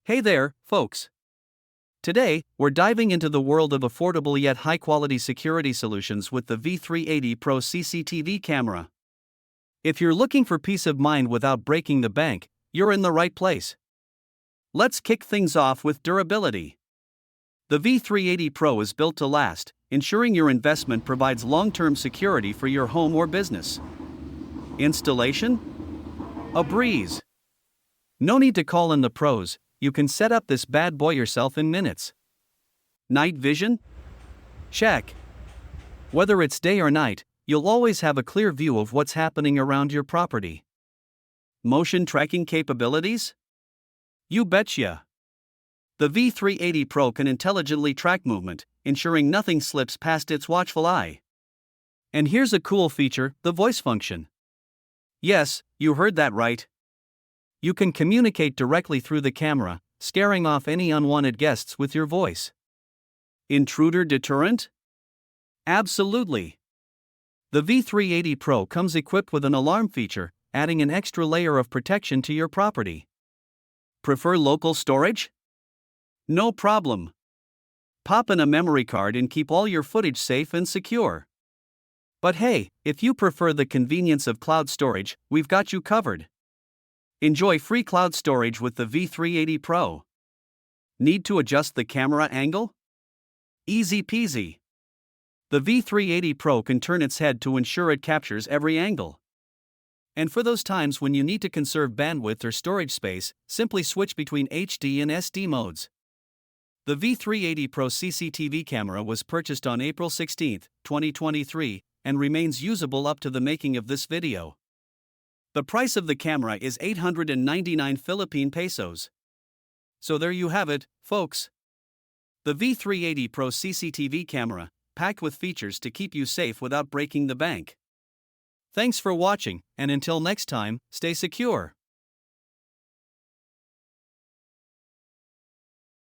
Hey there, folks. Today, we're diving into the world of affordable yet high-quality security solutions with the V380 PRO CCTV camera. If you're looking for peace of mind without breaking the bank, you're in the right place. Let's kick things off with durability. The V380 PRO is built to last, ensuring your investment provides long-term security for your home or business. Installation? A breeze. No need to call in the pros. You can set up this bad boy yourself in minutes. Night vision? Check. Whether it's day or night, you'll always have a clear view of what's happening around your property. Motion tracking capabilities? You betcha. The V380 PRO can intelligently track movement, ensuring nothing slips past its watchful eye. And here's a cool feature, the voice function. Yes, you heard that right. You can communicate directly through the camera, scaring off any unwanted guests with your voice. Intruder deterrent? Absolutely. The V380 PRO comes equipped with an alarm feature, adding an extra layer of protection to your property. Prefer local storage? No problem. Pop in a memory card and keep all your footage safe and secure. But hey, if you prefer the convenience of cloud storage, we've got you covered. Enjoy free cloud storage with the V380 PRO. Need to adjust the camera angle? Easy peasy. The V380 PRO can turn its head to ensure it captures every angle. And for those times when you need to conserve bandwidth or storage space, simply switch between HD and SD modes. The V380 PRO CCTV camera was purchased on April 16, 2023, and remains usable up to the making of this video. The price of the camera is 899 Philippine pesos. So there you have it, folks. The V380 PRO CCTV camera, packed with features to keep you safe without breaking the bank. Thanks for watching, and until next time, stay secure.